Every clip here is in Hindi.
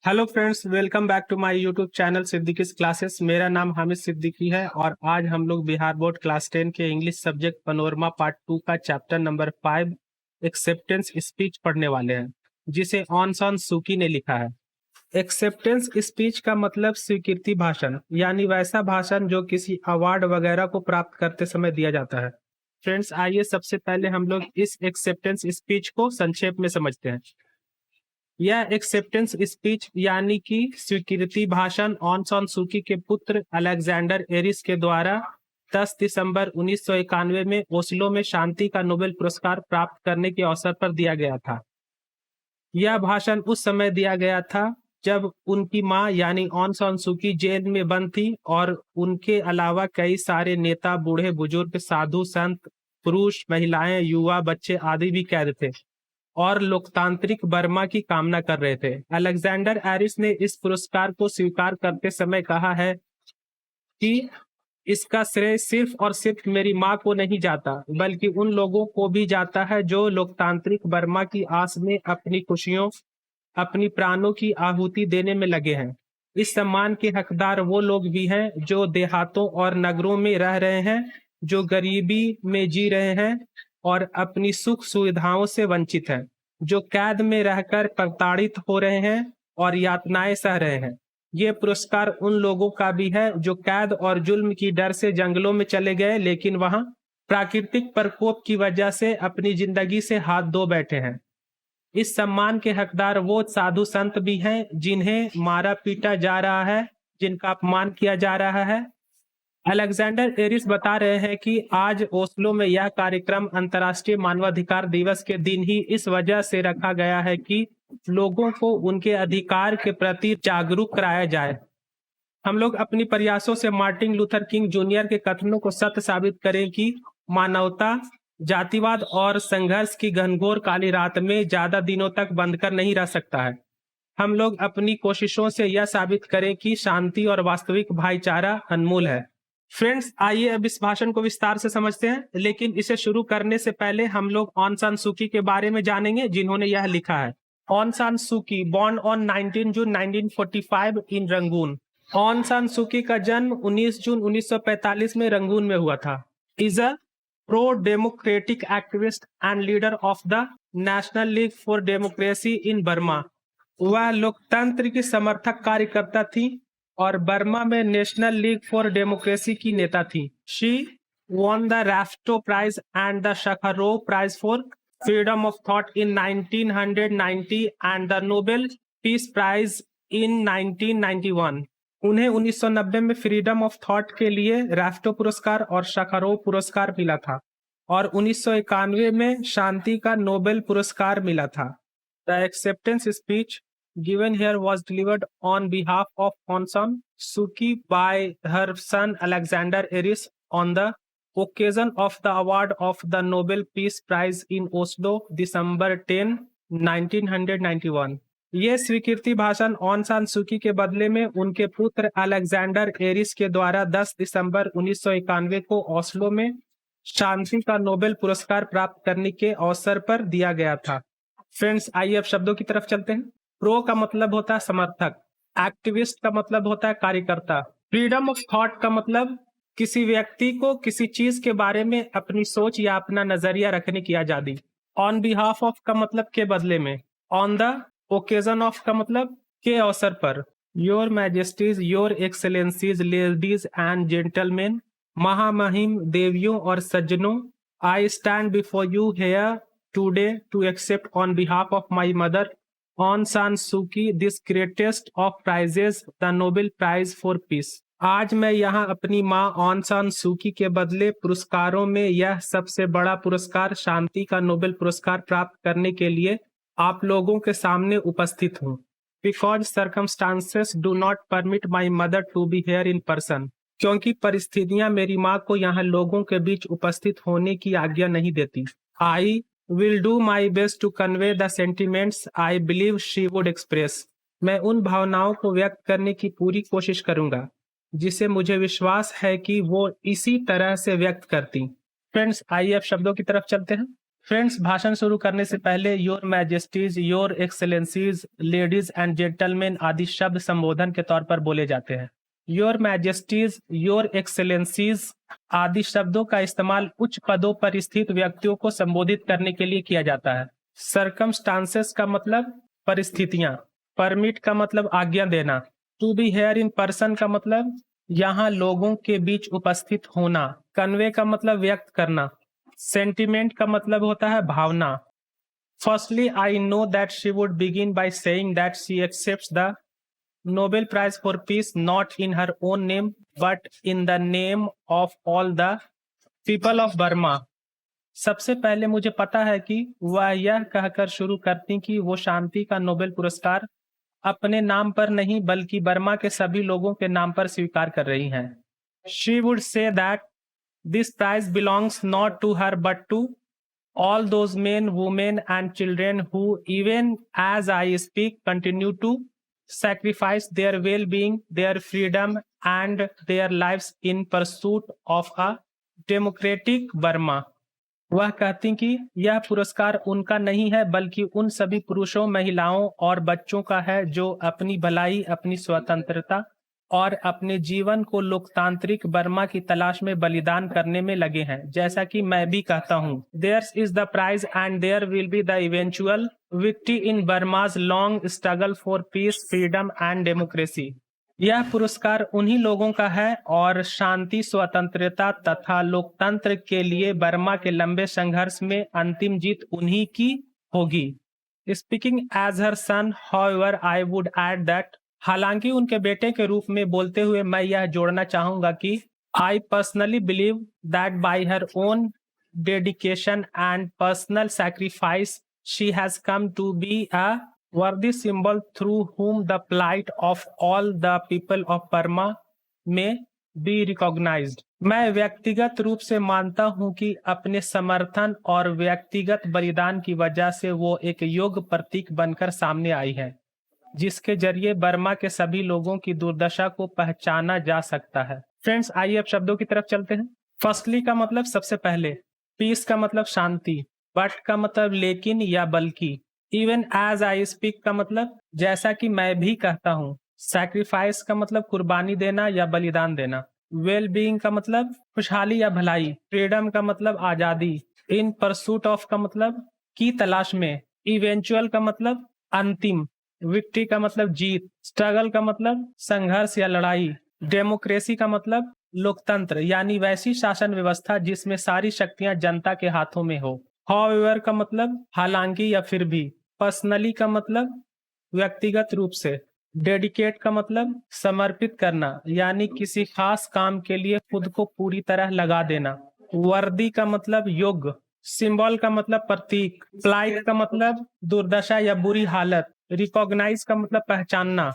Hello friends, welcome back to my YouTube channel Siddiqui's classes. मेरा नाम हामिद सिद्दीकी है और आज हम लोग बिहार बोर्ड क्लास 10 के इंग्लिश सब्जेक्ट पनोरमा पार्ट 2 का चैप्टर नंबर 5 एक्सेप्टेंस स्पीच पढ़ने वाले हैं, जिसे ऑन सान सूकी ने लिखा है। एक्सेप्टेंस स्पीच का मतलब स्वीकृति भाषण, यानी वैसा भाषण जो किसी अवार्ड वगैरह को प्राप्त करते समय दिया जाता है। फ्रेंड्स, आइए सबसे पहले हम लोग इस एक्सेप्टेंस स्पीच को संक्षेप में समझते हैं। यह एक्सेप्टेंस स्पीच यानी कि स्वीकृति भाषण ऑन सान सूकी के पुत्र अलेक्जेंडर एरिस के द्वारा 10 दिसंबर 1991 में ओस्लो में शांति का नोबेल पुरस्कार प्राप्त करने के अवसर पर दिया गया था। यह भाषण उस समय दिया गया था जब उनकी मां यानी ऑन सान सूकी जेल में बंद थी और उनके अलावा कई सारे नेता, बूढ़े बुजुर्ग, साधु संत, पुरुष, महिलाएं, युवा, बच्चे आदि भी कैद थे और लोकतांत्रिक बर्मा की कामना कर रहे थे। अलेक्जेंडर एरिस ने इस पुरस्कार को स्वीकार करते समय कहा है कि इसका श्रेय सिर्फ और सिर्फ मेरी मां को नहीं जाता, बल्कि उन लोगों को भी जाता है जो लोकतांत्रिक बर्मा की आस में अपनी खुशियों, अपनी प्राणों की आहुति देने में लगे हैं। इस सम्मान के हकदार वो लोग भी हैं जो देहातों और नगरों में रह रहे हैं, जो गरीबी में जी रहे हैं और अपनी सुख सुविधाओं से वंचित हैं, जो कैद में रहकर प्रताड़ित हो रहे हैं और यातनाएं सह रहे हैं। ये पुरस्कार उन लोगों का भी है जो कैद और जुल्म की डर से जंगलों में चले गए, लेकिन वहां प्राकृतिक प्रकोप की वजह से अपनी जिंदगी से हाथ धो बैठे हैं। इस सम्मान के हकदार वो साधु संत भी हैं जिन्हें मारा पीटा जा रहा है, जिनका अपमान किया जा रहा है। अलेक्जेंडर एरिस बता रहे हैं कि आज ओस्लो में यह कार्यक्रम अंतर्राष्ट्रीय मानवाधिकार दिवस के दिन ही इस वजह से रखा गया है कि लोगों को उनके अधिकार के प्रति जागरूक कराया जाए। हम लोग अपनी प्रयासों से मार्टिन लूथर किंग जूनियर के कथनों को सत्य साबित करें कि मानवता जातिवाद और संघर्ष की घनघोर काली रात में ज्यादा दिनों तक बंद कर नहीं रह सकता है। हम लोग अपनी कोशिशों से यह साबित करें कि शांति और वास्तविक भाईचारा अनमोल है। फ्रेंड्स, आइए अब इस भाषण को विस्तार से समझते हैं, लेकिन इसे शुरू करने से पहले हम लोग ऑन सान सूकी के बारे में जानेंगे, जिन्होंने यह लिखा है। On San Suki born on 19 June 1945 in Rangoon. On San सूकी का जन्म 19 जून 1945 में रंगून में हुआ था। Is a pro democratic activist and leader of the national league for democracy in Burma. वह लोकतंत्र की समर्थक कार्यकर्ता थी और बर्मा में नेशनल लीग फॉर डेमोक्रेसी की नेता थी। She won the Rafto prize and the Sakharov prize for freedom of thought in 1990 and the Nobel peace prize in 1991। उन्हें 1990 में फ्रीडम ऑफ थॉट के लिए राफ्टो पुरस्कार और शखारोव पुरस्कार मिला था और 1991 में शांति का नोबेल पुरस्कार मिला था। The acceptance speech given here was delivered on behalf of Aung San Suu Kyi by her son Alexander Eris on the occasion of the award of the Nobel Peace Prize in Oslo, December 10, 1991। ये स्वीकृति भाषण ऑन सान सूकी के बदले में उनके पुत्र अलेक्जेंडर एरिस के द्वारा 10 दिसंबर 1991 को ओस्लो में शांति का नोबेल पुरस्कार प्राप्त करने के अवसर पर दिया गया था। फ्रेंड्स, आइए अब शब्दों की तरफ चलते हैं। प्रो का मतलब होता है समर्थक, एक्टिविस्ट का मतलब होता है कार्यकर्ता, फ्रीडम ऑफ थॉट का मतलब किसी व्यक्ति को किसी चीज के बारे में अपनी सोच या अपना नजरिया रखने की आजादी। ऑन बिहाफ ऑफ का मतलब के बदले में। ऑन द ओकेजन ऑफ का मतलब के अवसर पर। Your majesties, your excellencies, ladies and gentleman, महामहिम देवियों और सज्जनों, I stand before you here today to accept on behalf of my mother Aung San Suu Kyi this greatest of prizes the Nobel prize for peace. आज मैं यहाँ अपनी माँ ऑन सान सूकी के बदले पुरस्कारों में यह सबसे बड़ा पुरस्कार शांति का नोबेल पुरस्कार प्राप्त करने के लिए आप लोगों के सामने उपस्थित हूँ। Because circumstances do not permit my mother to be here in person. क्योंकि परिस्थितियां मेरी माँ को यहाँ लोगों के बीच उपस्थित होने की आज्ञा नहीं देती। आई will do my best to convey the sentiments I believe she would express। मैं उन भावनाओं को व्यक्त करने की पूरी कोशिश करूंगा जिसे मुझे विश्वास है कि वो इसी तरह से व्यक्त करती। फ्रेंड्स, आइए अब शब्दों की तरफ चलते हैं। फ्रेंड्स, भाषण शुरू करने से पहले your majesties, your excellencies, ladies and gentleman आदि शब्द संबोधन के तौर पर बोले जाते हैं। योर मैजेस्टीज, योर एक्सेलेंसीज आदि शब्दों का इस्तेमाल उच्च पदों पर स्थित व्यक्तियों को संबोधित करने के लिए किया जाता है। सर्कमस्टांसेस का मतलब परिस्थितियां। परमिट का मतलब आज्ञा देना। To be here in person का मतलब यहाँ लोगों के बीच उपस्थित होना। कन्वे का मतलब व्यक्त करना। सेंटिमेंट का मतलब होता है भावना। Firstly I know that she would begin by saying that she accepts the Nobel Prize for Peace not in her own name but in the name of all the people of Burma। सबसे पहले मुझे पता है कि वह यह कहकर शुरू करती कि वो शांति का नोबेल पुरस्कार अपने नाम पर नहीं बल्कि बर्मा के सभी लोगों के नाम पर स्वीकार कर रही हैं। She would say that this prize belongs not to her but to all those men, women and children who even as I speak continue to sacrifice their well-being, their freedom and their lives in pursuit of a democratic Burma। वह कहती कि यह पुरस्कार उनका नहीं है बल्कि उन सभी पुरुषों, महिलाओं और बच्चों का है जो अपनी भलाई, अपनी स्वतंत्रता और अपने जीवन को लोकतांत्रिक बर्मा की तलाश में बलिदान करने में लगे हैं। जैसा कि मैं भी कहता हूँ, there's is the prize and there will be the eventual victory in Burma's long struggle for peace, freedom and democracy. यह पुरस्कार उन्हीं लोगों का है और शांति, स्वतंत्रता तथा लोकतंत्र के लिए बर्मा के लंबे संघर्ष में अंतिम जीत उन्हीं की होगी। Speaking as her son, however I would add that, हालांकि उनके बेटे के रूप में बोलते हुए मैं यह जोड़ना चाहूंगा कि I personally believe that by her own dedication and personal sacrifice she has come to be a worthy symbol through whom the plight of all the people of Burma may be recognized। मैं व्यक्तिगत रूप से मानता हूं कि अपने समर्थन और व्यक्तिगत बलिदान की वजह से वो एक योग्य प्रतीक बनकर सामने आई है जिसके जरिए बर्मा के सभी लोगों की दुर्दशा को पहचाना जा सकता है। फ्रेंड्स, आइए अब शब्दों की तरफ चलते हैं। फर्स्टली का मतलब सबसे पहले, पीस का मतलब शांति, बट का मतलब लेकिन या बल्कि, इवन एज आई स्पीक का मतलब जैसा कि मैं भी कहता हूँ, सैक्रिफाइस का मतलब कुर्बानी देना या बलिदान देना, वेल बीइंग का मतलब खुशहाली या भलाई, फ्रीडम का मतलब आजादी, इन परसूट ऑफ का मतलब की तलाश में, इवेंचुअल का मतलब अंतिम, विक्ट्री का मतलब जीत, स्ट्रगल का मतलब संघर्ष या लड़ाई, डेमोक्रेसी का मतलब लोकतंत्र यानी वैसी शासन व्यवस्था जिसमें सारी शक्तियां जनता के हाथों में हो, हाउएवर का मतलब हालांकि या फिर भी, पर्सनली का मतलब व्यक्तिगत रूप से, डेडिकेट का मतलब समर्पित करना यानी किसी खास काम के लिए खुद को पूरी तरह लगा देना, वर्दी का मतलब योग्य, सिंबल का मतलब प्रतीक, प्लाइट का मतलब दुर्दशा या बुरी हालत, रिकॉग्नाइज का मतलब पहचानना,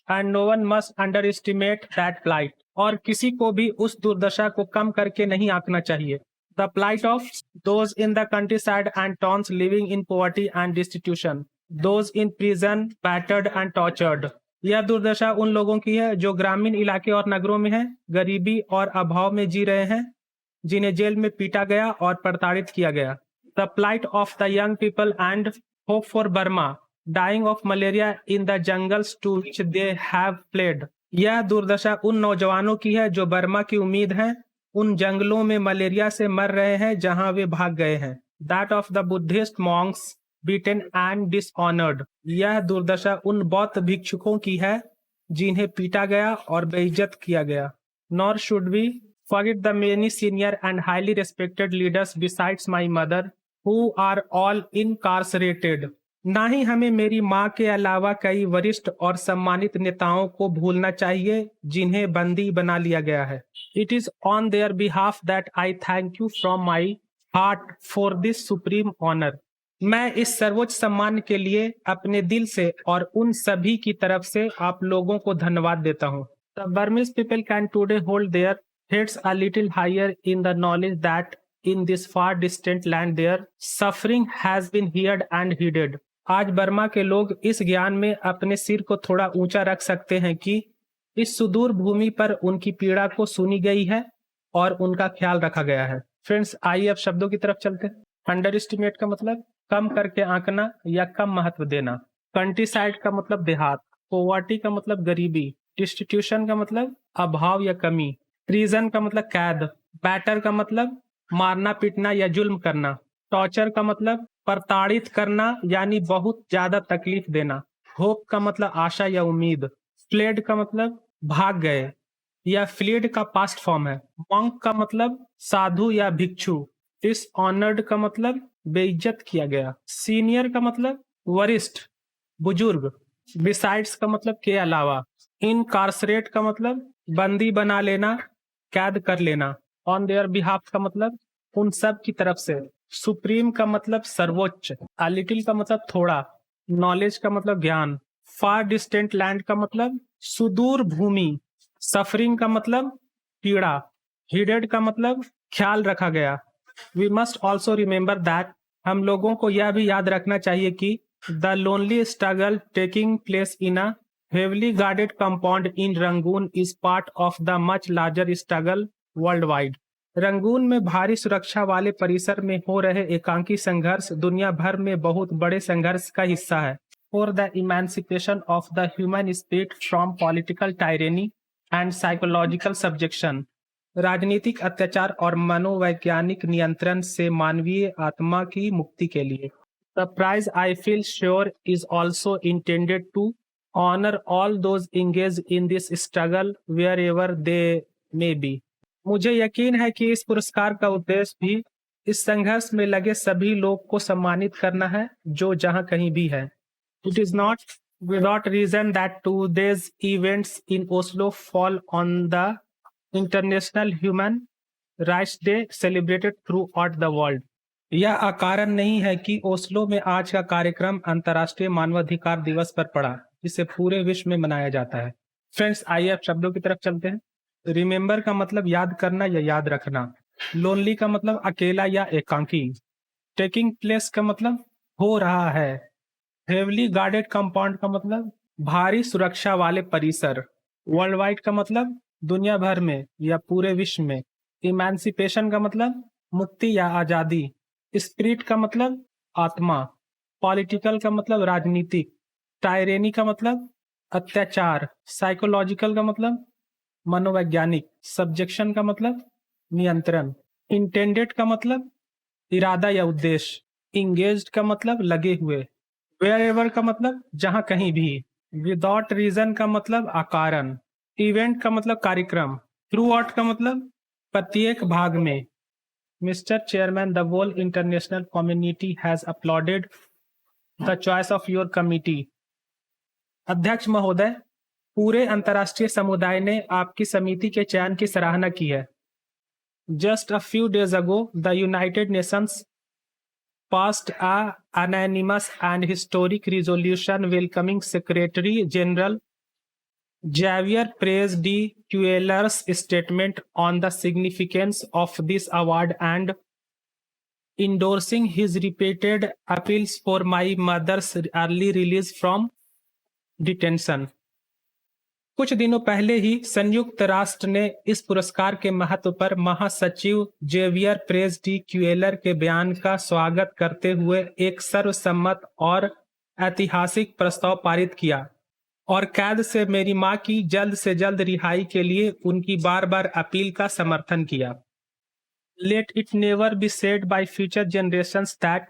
and no one must underestimate that plight, और किसी को भी उस दुर्दशा को कम करके नहीं आंकना चाहिए। The plight of those in the countryside and towns living in poverty and destitution, those in prison battered and tortured. यह दुर्दशा उन लोगों की है जो ग्रामीण इलाके और नगरों में हैं, गरीबी और अभाव में जी रहे हैं, जिन्हें जेल में पीटा गया और प्रताड़ित किया गया। The plight of the young people and hope for Burma, dying of malaria in the jungles to which they have fled. यह दुर्दशा उन नौजवानों की है जो बर्मा की उम्मीद है, उन जंगलों में मलेरिया से मर रहे हैं जहां वे भाग गए हैं। That of the Buddhist Monks beaten and dishonoured. यह दुर्दशा उन बौद्ध भिक्षुकों की है जिन्हें पीटा गया और बेइज्जत किया गया। Nor should we forget the many senior and highly respected leaders besides my mother who are all incarcerated। ना ही हमें मेरी माँ के अलावा कई वरिष्ठ और सम्मानित नेताओं को भूलना चाहिए जिन्हें बंदी बना लिया गया है। It is on their behalf that I thank you from my heart for this supreme honor। मैं इस सर्वोच्च सम्मान के लिए अपने दिल से और उन सभी की तरफ से आप लोगों को धन्यवाद देता हूँ। The Burmese people can today hold their heads a little higher in the knowledge that in this far distant land their suffering has been heard and heeded। आज बर्मा के लोग इस ज्ञान में अपने सिर को थोड़ा ऊंचा रख सकते हैं कि इस सुदूर भूमि पर उनकी पीड़ा को सुनी गई है और उनका ख्याल रखा गया है। फ्रेंड्स, आइए अब शब्दों की तरफ चलते हैं। अंडर एस्टिमेट का मतलब कम करके आंकना या कम महत्व देना। कंट्री साइड का मतलब देहात। पोवर्टी का मतलब गरीबी। डिस्टिट्यूशन का मतलब अभाव या कमी। प्रिजन का मतलब कैद। बैटर का मतलब मारना पीटना या जुल्म करना। टॉर्चर का मतलब प्रताड़ित करना यानी बहुत ज्यादा तकलीफ देना। होप का मतलब आशा या उम्मीद। फ्लेड का मतलब भाग गए या फ्लीड का पास्ट फॉर्म है। मॉन्क का मतलब साधु या भिक्षु। डिसऑनर्ड का मतलब बेइज्जत किया गया। सीनियर का मतलब वरिष्ठ बुजुर्ग। बिसाइड्स का मतलब के अलावा। इनकार्सरेट का मतलब बंदी बना लेना, कैद कर लेना। ऑन देयर बिहाफ का मतलब उन सब की तरफ से। सुप्रीम का मतलब सर्वोच्च। अ लिटिल का मतलब थोड़ा। नॉलेज का मतलब ज्ञान। फार डिस्टेंट लैंड का मतलब सुदूर भूमि। सफरिंग का मतलब पीड़ा। हीडेड का मतलब ख्याल रखा गया। We must also remember that हम लोगों को यह भी याद रखना चाहिए कि the lonely struggle taking place in a heavily guarded compound in Rangoon is part of the much larger struggle worldwide. Rangoon में भारी सुरक्षा वाले परिसर में हो रहे एकांकी संघर्ष दुनिया भर में बहुत बड़े संघर्ष का हिस्सा है। For the emancipation of the human spirit from political टायरेनी and psychological subjection, राजनीतिक अत्याचार और मनोवैज्ञानिक नियंत्रण से मानवीय आत्मा की मुक्ति के लिए। The prize I feel sure is also intended to honor all those engaged in this struggle wherever they may be. मुझे यकीन है कि इस पुरस्कार का उद्देश्य भी इस संघर्ष में लगे सभी लोग को सम्मानित करना है जो जहां कहीं भी है। It is not without reason that today's events in Oslo fall on the International Human Rights Day celebrated throughout the world. यह अकारण नहीं है कि ओस्लो में आज का कार्यक्रम अंतर्राष्ट्रीय मानवाधिकार दिवस पर पड़ा जिसे पूरे विश्व में मनाया जाता है। फ्रेंड्स, आइए अब शब्दों की तरफ चलते हैं। रिमेंबर का मतलब याद करना या याद रखना। लोनली का मतलब अकेला या एकांकी। टेकिंग प्लेस का मतलब हो रहा है। हेवली गार्डेड कंपाउंड का मतलब भारी सुरक्षा वाले परिसर। वर्ल्ड वाइड का मतलब दुनिया भर में या पूरे विश्व में। इमेंसिपेशन का मतलब मुक्ति या आजादी। स्पिरिट का मतलब आत्मा। पॉलिटिकल का मतलब राजनीतिक। टायरेनी का मतलब अत्याचार। साइकोलॉजिकल का मतलब मनोवैज्ञानिक। सब्जेक्शन का मतलब नियंत्रण। इंटेंडेड का मतलब इरादा या उद्देश्य। इंगेज्ड का मतलब लगे हुए। वेयरएवर का मतलब जहां कहीं भी। विदाउट रीजन का मतलब अकारण। इवेंट का मतलब कार्यक्रम। थ्रू आउट का मतलब प्रत्येक भाग में। Mister chairman, the whole international community has applauded the choice of your committee. अध्यक्ष महोदय, पूरे अंतर्राष्ट्रीय समुदाय ने आपकी समिति के चयन की सराहना की है। Just a few days ago, the United Nations passed a unanimous and historic resolution welcoming Secretary General Javier Perez de Cuellar's statement on the significance of this award and endorsing his repeated appeals for my mother's early release from detention. कुछ दिनों पहले ही संयुक्त राष्ट्र ने इस पुरस्कार के महत्व पर महासचिव जेवियर प्रेस डी क्यूएलर के बयान का स्वागत करते हुए एक सर्वसम्मत और ऐतिहासिक प्रस्ताव पारित किया और कैद से मेरी मां की जल्द से जल्द रिहाई के लिए उनकी बार बार अपील का समर्थन किया। Let it never be said by future generations that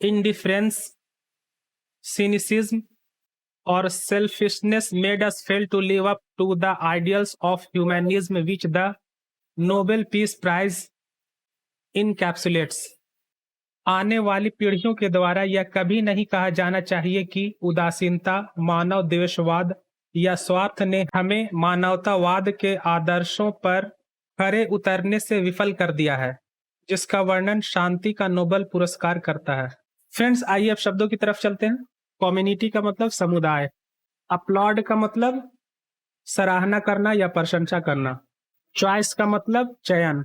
indifference, cynicism, or selfishness made us fail to live up to the ideals of humanism which the Nobel Peace Prize encapsulates. आने वाली पीढ़ियों के द्वारा यह कभी नहीं कहा जाना चाहिए कि उदासीनता, मानव द्वेषवाद या स्वार्थ ने हमें मानवतावाद के आदर्शों पर खरे उतरने से विफल कर दिया है, जिसका वर्णन शांति का नोबेल पुरस्कार करता है। फ्रेंड्स, आइए अब शब्दों की तरफ चलते हैं। कम्युनिटी का मतलब समुदाय। अपलॉड का मतलब सराहना करना या प्रशंसा करना। चॉइस का मतलब चयन।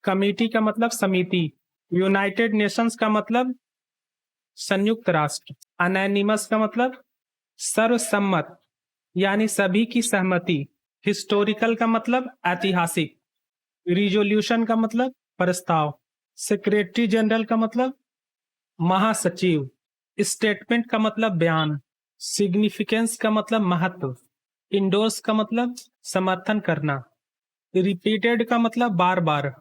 कमिटी का मतलब समिति। यूनाइटेड नेशंस का मतलब संयुक्त राष्ट्र। अनैनिमस का मतलब सर्वसम्मत यानी सभी की सहमति। हिस्टोरिकल का मतलब ऐतिहासिक। रिजोल्यूशन का मतलब प्रस्ताव। सेक्रेटरी जनरल का मतलब महासचिव। स्टेटमेंट का मतलब बयान। सिग्निफिकेंस का मतलब महत्व। इंडोर्स का मतलब समर्थन करना। रिपीटेड का मतलब बार बार।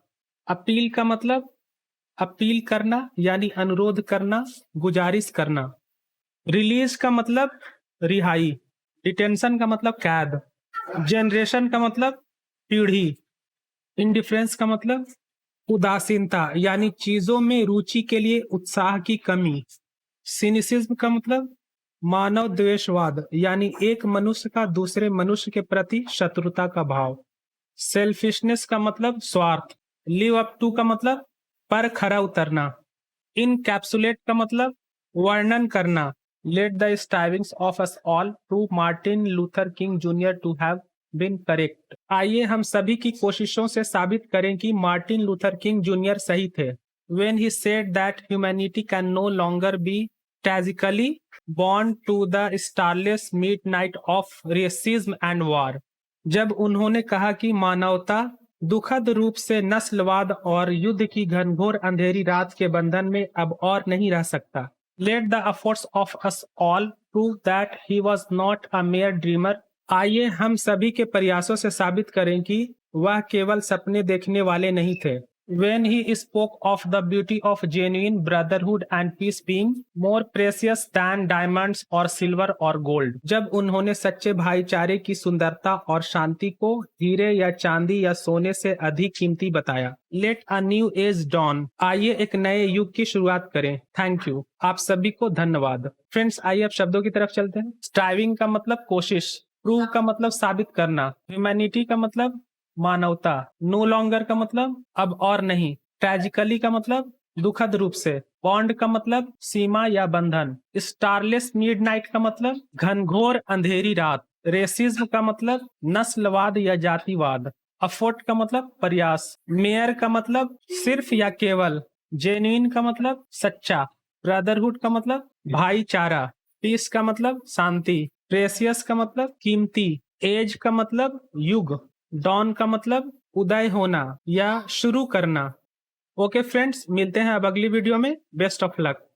अपील का मतलब अपील करना यानी अनुरोध करना, गुजारिश करना। रिलीज का मतलब रिहाई। डिटेंशन का मतलब कैद। जनरेशन का मतलब पीढ़ी। इंडिफरेंस का मतलब उदासीनता यानी चीजों में रुचि के लिए उत्साह की कमी। सिनिसिज्म का मतलब मानव द्वेषवाद यानी एक मनुष्य का दूसरे मनुष्य के प्रति शत्रुता का भाव। सेल्फिशनेस का मतलब स्वार्थ। लिव अप टू का मतलब पर खरा उतरना। इनकैप्सुलेट का मतलब वर्णन करना। Let the strivings of us all to Martin Luther King junior to have been correct. आइए हम सभी की कोशिशों से साबित करें कि मार्टिन लूथर किंग जूनियर सही थे when he said that humanity can no longer be tragically born to the starless midnight of racism and war। जब उन्होंने कहा कि मानवता दुखद रूप से नस्लवाद और युद्ध की घनघोर अंधेरी रात के बंधन में अब और नहीं रह सकता। Let the efforts of us all prove that he was not a mayor dreamer. आइए हम सभी के प्रयासों से साबित करें कि वह केवल सपने देखने वाले नहीं थे। When he spoke of the beauty of genuine brotherhood and peace being more precious than diamonds or silver or gold। जब उन्होंने सच्चे भाईचारे की सुंदरता और शांति को हीरे या चांदी या सोने से अधिक कीमती बताया। Let a new age dawn। आइए एक नए युग की शुरुआत करें। Thank you. आप सभी को धन्यवाद। फ्रेंड्स, आइए अब शब्दों की तरफ चलते हैं। स्ट्राइविंग का मतलब कोशिश। प्रूव का मतलब साबित करना। ह्यूमैनिटी का मतलब मानवता। नो लॉन्गर का मतलब अब और नहीं। ट्रेजिकली का मतलब दुखद रूप से। बॉन्ड का मतलब सीमा या बंधन। स्टारलेस मिडनाइट का मतलब घनघोर अंधेरी रात। रेसिज्म का मतलब नस्लवाद या जातिवाद। अफोर्ट का मतलब प्रयास। मेयर का मतलब सिर्फ या केवल। जेन्युइन का मतलब सच्चा। ब्रदरहुड का मतलब भाईचारा। पीस का मतलब शांति। प्रेसियस का मतलब कीमती। एज का मतलब युग। डॉन का मतलब उदय होना या शुरू करना। ओके फ्रेंड्स, मिलते हैं अब अगली वीडियो में। Best of luck.